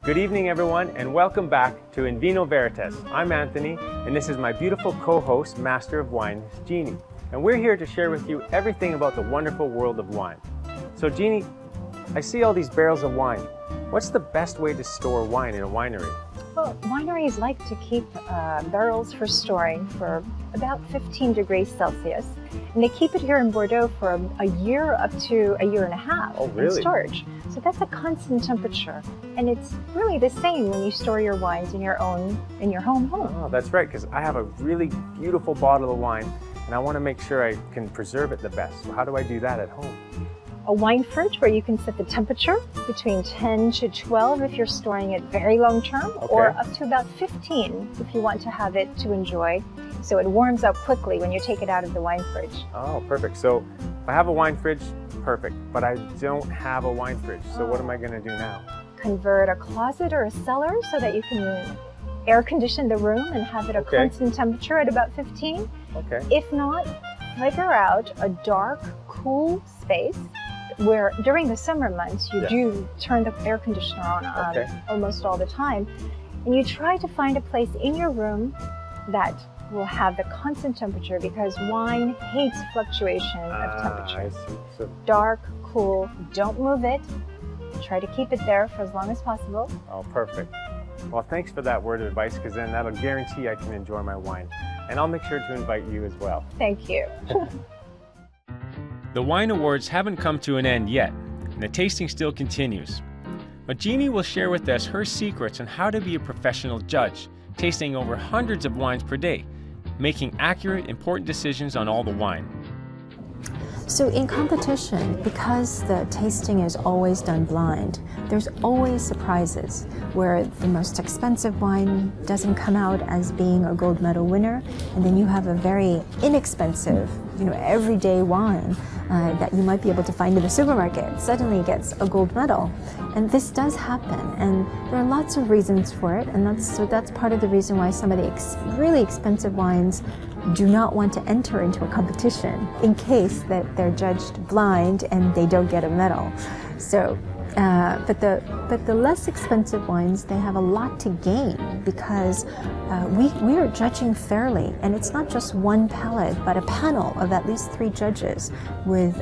Good evening, everyone, and welcome back to Vino Veritas. I'm Anthony, and this is my beautiful co-host, Master of Wine, Jeannie. And we're here to share with you everything about the wonderful world of wine. So, Jeannie, I see all these barrels of wine. What's the best way to store wine in a winery? Well, wineries like to keep barrels for storing for about 15 degrees Celsius. And they keep it here in Bordeaux for a year up to a year and a half in storage. So that's a constant temperature. And it's really the same when you store your wines in your home. Oh, that's right, because I have a really beautiful bottle of wine and I want to make sure I can preserve it the best. So how do I do that at home? A wine fridge where you can set the temperature between 10 to 12 if you're storing it very long term, or up to about 15 if you want to have it to enjoy. So it warms up quickly when you take it out of the wine fridge. Oh, perfect. So if I have a wine fridge, perfect. But I don't have a wine fridge. So what am I going to do now? Convert a closet or a cellar so that you can air condition the room and have it a constant temperature at about 15. If not, figure out a dark, cool space where during the summer months you do turn the air conditioner on almost all the time, and you try to find a place in your room that will have the constant temperature, because wine hates fluctuation of temperature. I see. So dark, cool, don't move it. Try to keep it there for as long as possible. Oh, perfect. Well, thanks for that word of advice, because then that'll guarantee I can enjoy my wine. And I'll make sure to invite you as well. Thank you. The wine awards haven't come to an end yet, and the tasting still continues. But Jeannie will share with us her secrets on how to be a professional judge, tasting over hundreds of wines per day, making accurate, important decisions on all the wine. So in competition, because the tasting is always done blind, there's always surprises where the most expensive wine doesn't come out as being a gold medal winner, and then you have a very inexpensive, everyday wine that you might be able to find in the supermarket suddenly gets a gold medal. And this does happen, and there are lots of reasons for it, and that's part of the reason why some of the really expensive wines do not want to enter into a competition in case that they're judged blind and they don't get a medal. So, but the less expensive wines, they have a lot to gain, because we are judging fairly, and it's not just one palate, but a panel of at least 3 judges with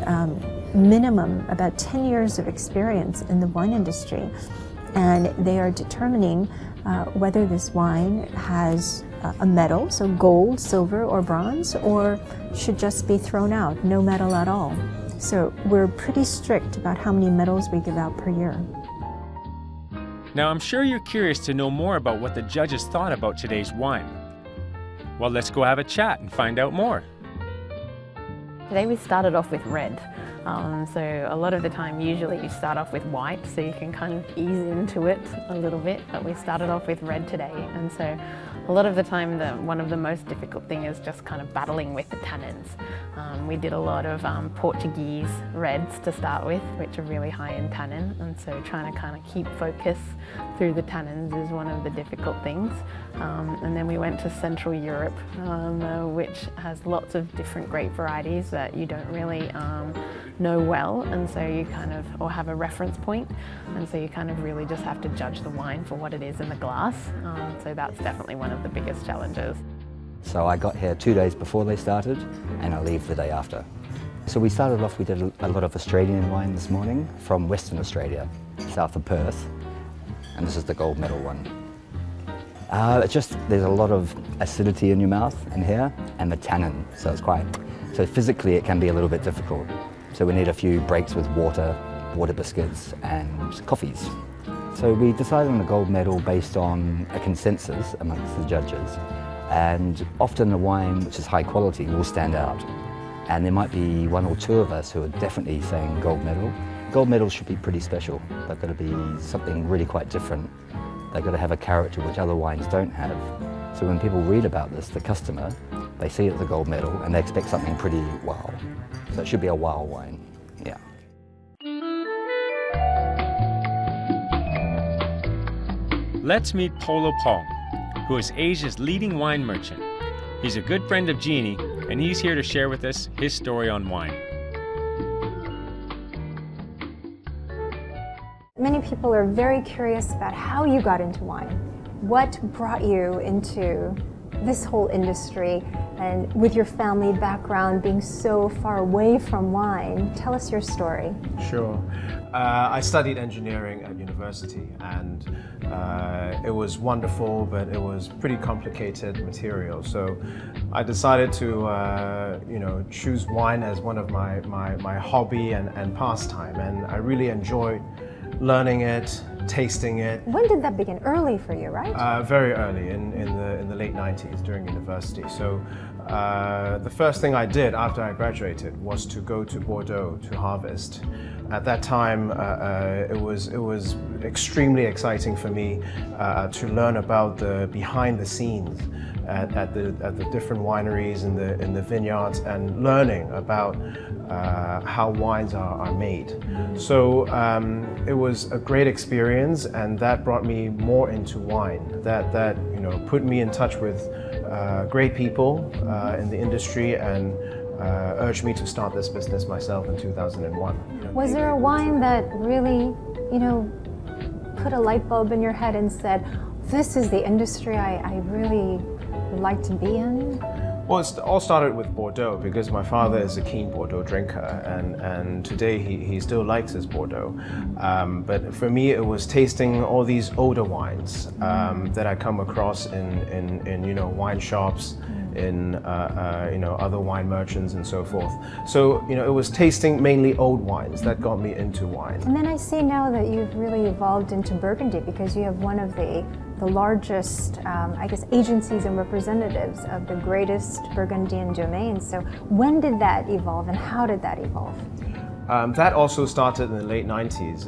minimum about 10 years of experience in the wine industry, and they are determining whether this wine has a medal, so gold, silver, or bronze, or should just be thrown out, no medal at all. So we're pretty strict about how many medals we give out per year. Now, I'm sure you're curious to know more about what the judges thought about today's wine. Well, let's go have a chat and find out more. Today we started off with red. So a lot of the time usually you start off with white, so you can kind of ease into it a little bit, but we started off with red today, and so a lot of the time one of the most difficult thing is just kind of battling with the tannins. We did a lot of Portuguese reds to start with, which are really high in tannin, and so trying to kind of keep focus through the tannins is one of the difficult things. And then we went to Central Europe, which has lots of different grape varieties that you don't really know well, and so you kind of, or have a reference point, and so you kind of really just have to judge the wine for what it is in the glass. So that's definitely one of the biggest challenges. So I got here 2 days before they started, and I leave the day after. So we started off, we did a lot of Australian wine this morning from Western Australia, south of Perth, and this is the gold medal one. There's a lot of acidity in your mouth in here, and the tannin, so physically it can be a little bit difficult. So we need a few breaks with water biscuits, and coffees. So we decided on a gold medal based on a consensus amongst the judges, and often the wine, which is high quality, will stand out. And there might be 1 or 2 of us who are definitely saying gold medal. Gold medals should be pretty special. They've got to be something really quite different. They've got to have a character which other wines don't have. So when people read about this, the customer, they see it's a gold medal and they expect something pretty wow. So it should be a wow wine, yeah. Let's meet Polo Pong, who is Asia's leading wine merchant. He's a good friend of Jeannie, and he's here to share with us his story on wine. many people are very curious about how you got into wine. What brought you into this whole industry, and with your family background being so far away from wine? Tell us your story. Sure. I studied engineering at university, and it was wonderful, but it was pretty complicated material. So I decided to, choose wine as one of my hobby and pastime, and I really enjoyed learning it, tasting it. When did that begin? Early for you, right? Very early, in the late 90s during university. So the first thing I did after I graduated was to go to Bordeaux to harvest. At that time, it was extremely exciting for me to learn about the behind the scenes at the different wineries in the vineyards, and learning about how wines are made. So it was a great experience, and that brought me more into wine. That put me in touch with great people in the industry, and urged me to start this business myself in 2001. Was there a wine that really, put a light bulb in your head and said, this is the industry I really would like to be in? Well, it all started with Bordeaux, because my father is a keen Bordeaux drinker, and today he still likes his Bordeaux. But for me, it was tasting all these older wines that I come across in wine shops, in other wine merchants and so forth. So it was tasting mainly old wines that got me into wine. And then I see now that you've really evolved into Burgundy, because you have one of the largest, agencies and representatives of the greatest Burgundian domains. So when did that evolve, and how did that evolve? That also started in the late 90s.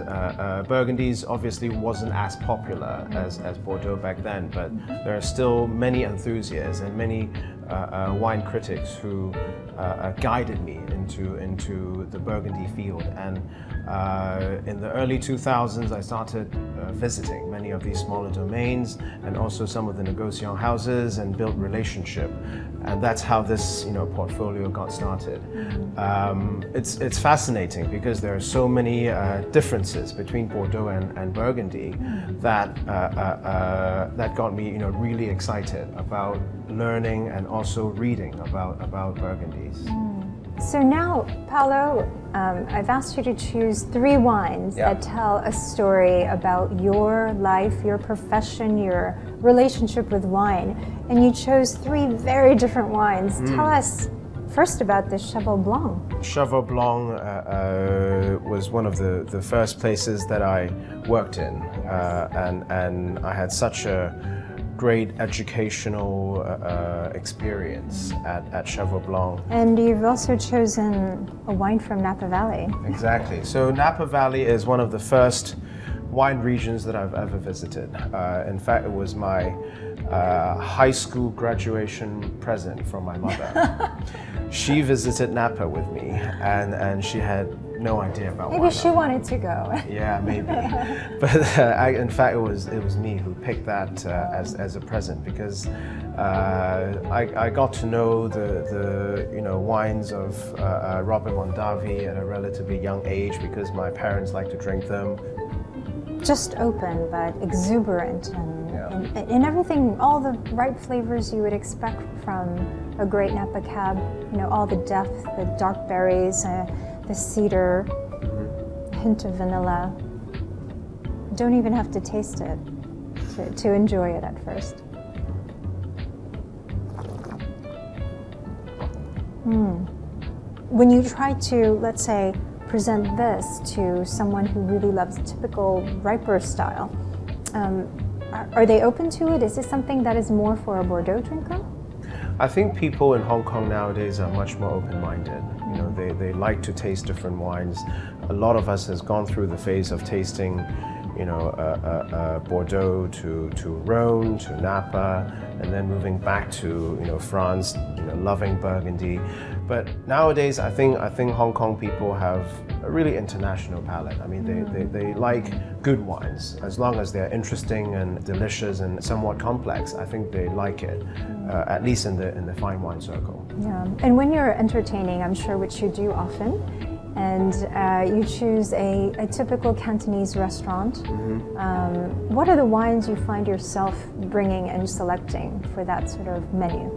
Burgundies obviously wasn't as popular as Bordeaux back then, but there are still many enthusiasts and many wine critics who guided me into the Burgundy field. And in the early 2000s, I started visiting many of these smaller domains, and also some of the negociant houses, and built relationship. And that's how this portfolio got started. It's fascinating, because there are so many differences between Bordeaux and Burgundy that got me really excited about learning and also reading about Burgundies. So now, Paolo, I've asked you to choose 3 wines that tell a story about your life, your profession, your relationship with wine. And you chose 3 very different wines. Tell us first about the Cheval Blanc. Cheval Blanc was one of the first places that I worked in, and I had such a great educational experience at Cheval Blanc. And you've also chosen a wine from Napa Valley. Exactly. So Napa Valley is one of the first wine regions that I've ever visited. In fact, it was my high school graduation present from my mother. She visited Napa with me, and she had no idea about wine. Maybe she wanted to go. Yeah, maybe. But in fact, it was me who picked that as a present, because I got to know the wines of Robert Mondavi at a relatively young age, because my parents like to drink them. Just open, but exuberant, and everything, all the ripe flavors you would expect from a great Napa Cab. All the depth, the dark berries, the cedar, hint of vanilla. Don't even have to taste it to enjoy it at first. When you try to, let's say, present this to someone who really loves typical riper style, are they open to it? Is this something that is more for a Bordeaux drinker? I think people in Hong Kong nowadays are much more open-minded. They like to taste different wines. A lot of us has gone through the phase of tasting, Bordeaux to Rhone, to Napa, and then moving back to France, loving Burgundy. But nowadays, I think Hong Kong people have a really international palate. I mean, they like good wines. As long as they're interesting and delicious and somewhat complex, I think they like it, at least in the fine wine circle. Yeah, and when you're entertaining, I'm sure, which you do often, And you choose a typical Cantonese restaurant. What are the wines you find yourself bringing and selecting for that sort of menu?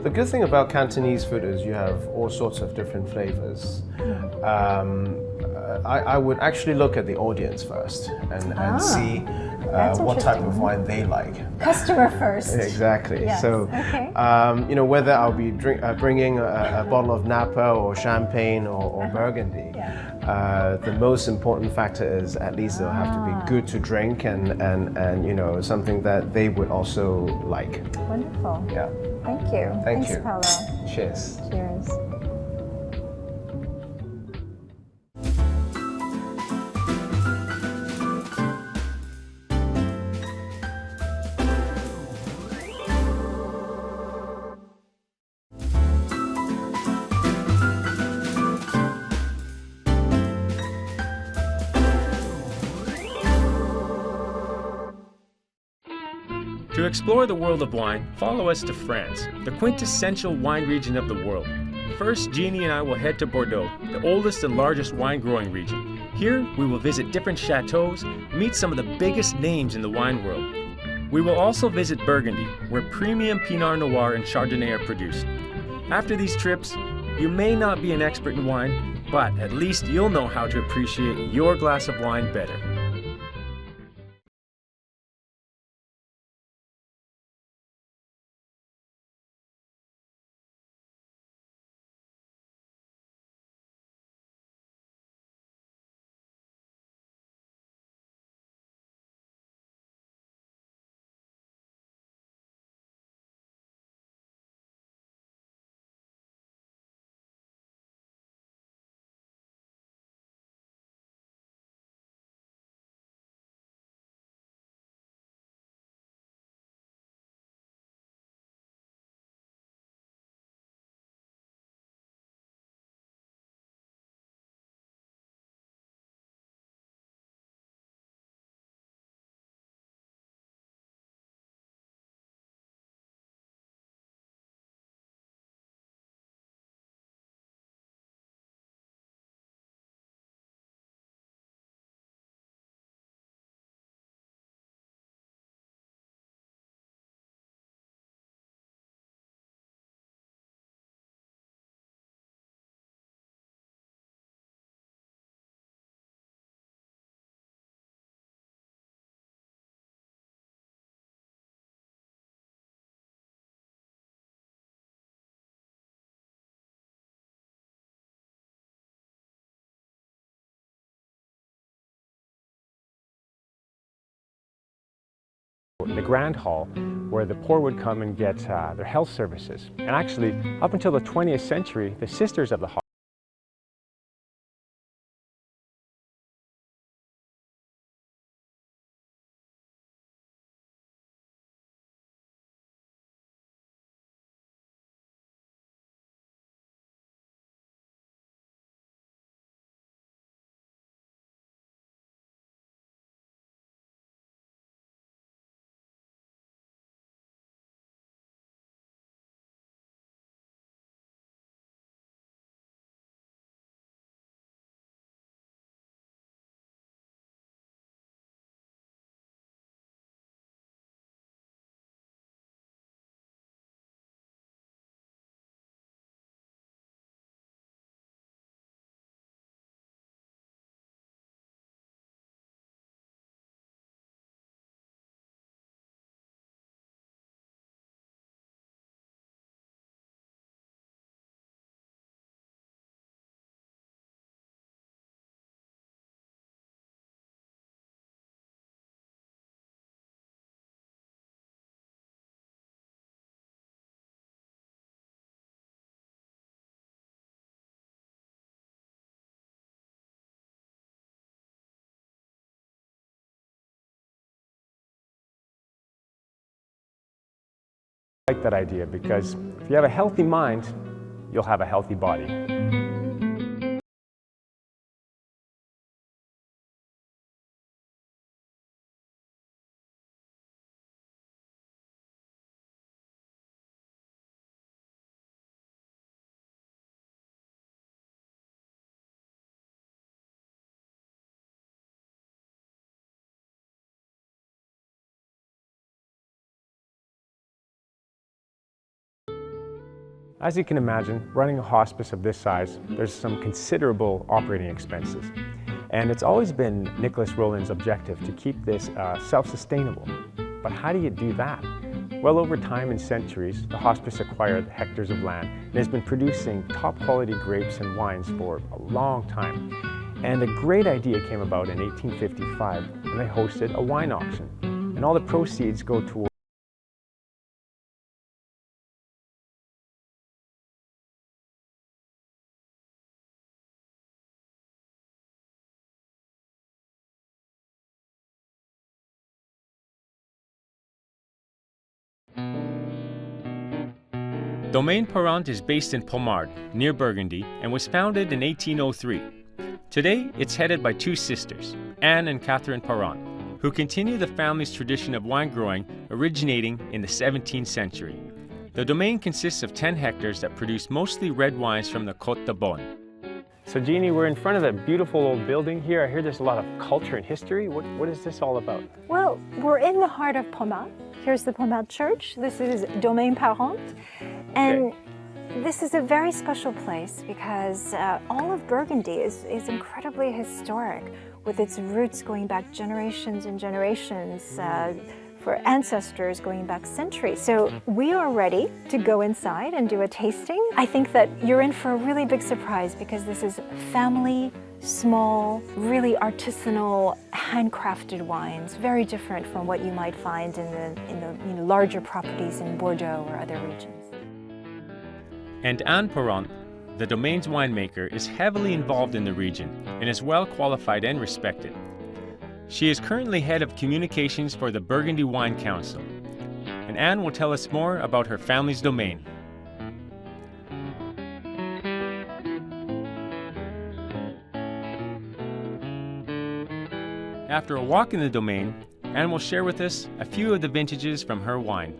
The good thing about Cantonese food is you have all sorts of different flavors. I would actually look at the audience first and see what type of wine they like. Customer first. Exactly. Yes. So, you know, whether I'll be bringing a bottle of Napa or Champagne or Burgundy, the most important factor is at least they'll have to be good to drink and you know, something that they would also like. Wonderful. Yeah. Thank you. Thanks, Paolo. Cheers. Cheers. To explore the world of wine, follow us to France, the quintessential wine region of the world. First, Jeannie and I will head to Bordeaux, the oldest and largest wine growing region. Here, we will visit different chateaux, meet some of the biggest names in the wine world. We will also visit Burgundy, where premium Pinot Noir and Chardonnay are produced. After these trips, you may not be an expert in wine, but at least you'll know how to appreciate your glass of wine better. The Grand Hall, where the poor would come and get their health services. And actually, up until the 20th century, the sisters of the hall like that idea, because if you have a healthy mind, you'll have a healthy body. As you can imagine, running a hospice of this size, there's some considerable operating expenses. And it's always been Nicholas Rowland's objective to keep this self-sustainable. But how do you do that? Well, over time and centuries, the hospice acquired hectares of land and has been producing top quality grapes and wines for a long time. And a great idea came about in 1855 when they hosted a wine auction. And all the proceeds go towards Domaine Parent is based in Pommard, near Burgundy, and was founded in 1803. Today, it's headed by two sisters, Anne and Catherine Parent, who continue the family's tradition of wine growing originating in the 17th century. The domain consists of 10 hectares that produce mostly red wines from the Côte de Beaune. So Jeannie, we're in front of a beautiful old building here. I hear there's a lot of culture and history. What is this all about? Well, we're in the heart of Pommard. Here's the Pommard Church. This is Domaine Parent. And this is a very special place because all of Burgundy is incredibly historic, with its roots going back generations and generations, for ancestors going back centuries. So we are ready to go inside and do a tasting. I think that you're in for a really big surprise because this is family, small, really artisanal, handcrafted wines, very different from what you might find in the larger properties in Bordeaux or other regions. And Anne Parent, the domaine's winemaker, is heavily involved in the region and is well qualified and respected. She is currently head of communications for the Burgundy Wine Council. And Anne will tell us more about her family's domain. After a walk in the domain, Anne will share with us a few of the vintages from her wine.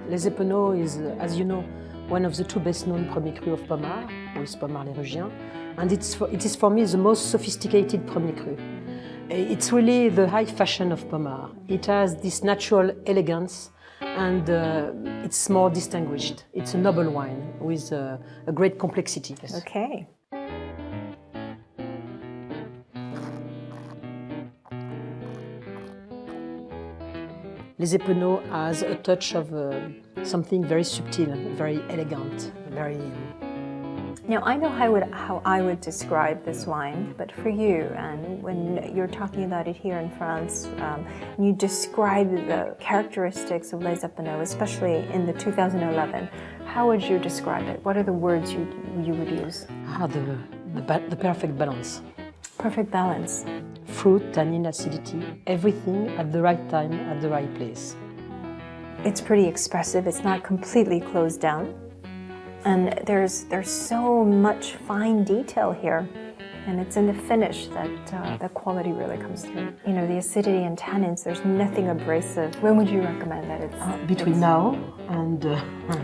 Les Épeneaux is, as you know, one of the two best-known Premier Cru of Pommard, with Pommard Les Rugiens, and it is for me the most sophisticated Premier Cru. It's really the high fashion of Pommard. It has this natural elegance, and it's more distinguished. It's a noble wine with a great complexity. Okay. Les Épeneaux has a touch of something very subtle, very elegant, very... Now, I know how I would describe this wine, but for you, and when you're talking about it here in France, you describe the characteristics of Les Épeneaux, especially in the 2011. How would you describe it? What are the words you would use? The perfect balance. Perfect balance. Fruit, tannin, acidity, everything at the right time, at the right place. It's pretty expressive. It's not completely closed down. And there's so much fine detail here. And it's in the finish that the quality really comes through. You know, the acidity and tannins, there's nothing abrasive. When would you recommend that it's... Between now and...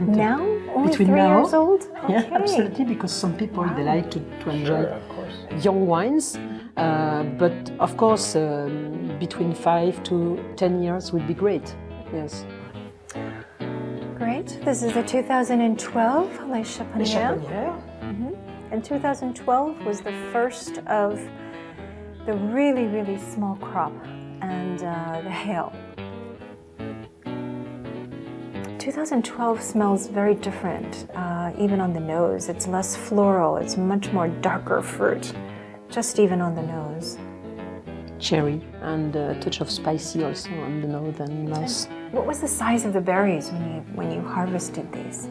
now? Only 3 years old? Okay. Yeah, absolutely, because some people, they like to enjoy young wines. But of course, between 5 to 10 years would be great, yes. Great. This is the 2012 Les Chaponnières. And 2012 was the first of the really, really small crop and the hail. 2012 smells very different, even on the nose. It's less floral, it's much more darker fruit, just even on the nose. Cherry and a touch of spicy also on the nose and mouth. What was the size of the berries when you harvested these?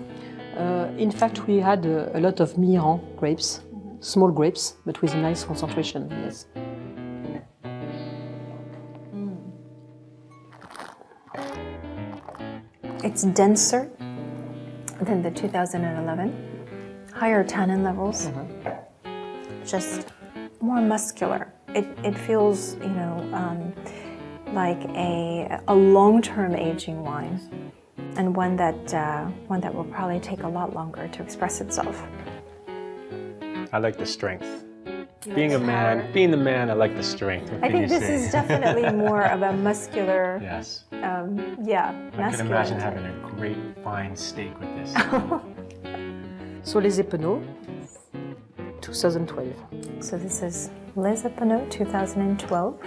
In fact, we had a lot of Miran grapes, small grapes, but with a nice concentration, yes. It's denser than the 2011, higher tannin levels, just more muscular. It feels, you know, like a long-term aging wine, and one that will probably take a lot longer to express itself. I like the strength. Being a man, being the man, I like the strength. I think this is definitely more of a muscular. Yes. Yeah, masculine. I can imagine having a great fine steak with this. So Les Epinaux, 2012. So this is Les Epinaux 2012.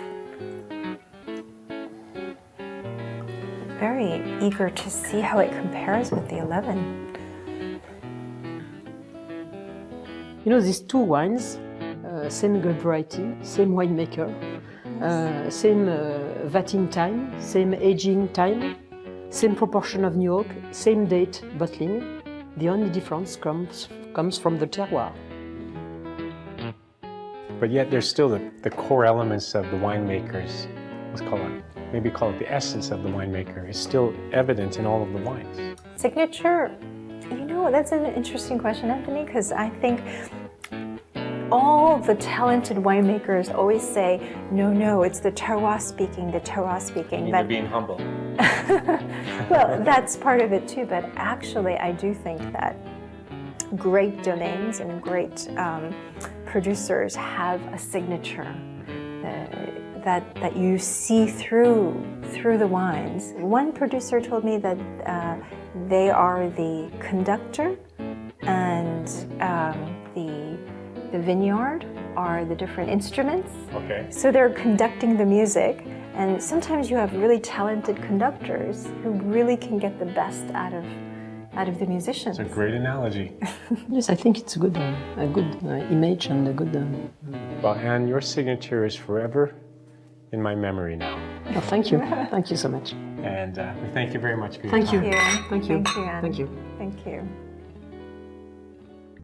Very eager to see how it compares with the 11. You know, these two wines, same grape variety, same winemaker, same vatting time, same aging time, same proportion of new oak, same date bottling. The only difference comes from the terroir. But yet there's still the core elements of the winemakers, let's call it, maybe call it the essence of the winemaker, is still evident in all of the wines. Signature, you know, that's an interesting question, Anthony, because I think all the talented winemakers always say, no, it's the terroir speaking, the terroir speaking. You're being humble. Well, that's part of it too, but actually I do think that great domains and great producers have a signature that you see through the wines. One producer told me that they are the conductor and the vineyard are the different instruments. Okay. So they're conducting the music, and sometimes you have really talented conductors who really can get the best out of the musicians. It's a great analogy. Yes, I think it's a good image and a good... Well, Anne, your signature is forever in my memory now. Oh, thank you. Thank you so much. And we thank you very much for your Thank time. you. Thank you. Thank you. Thank you, Anne. Thank you. Thank you.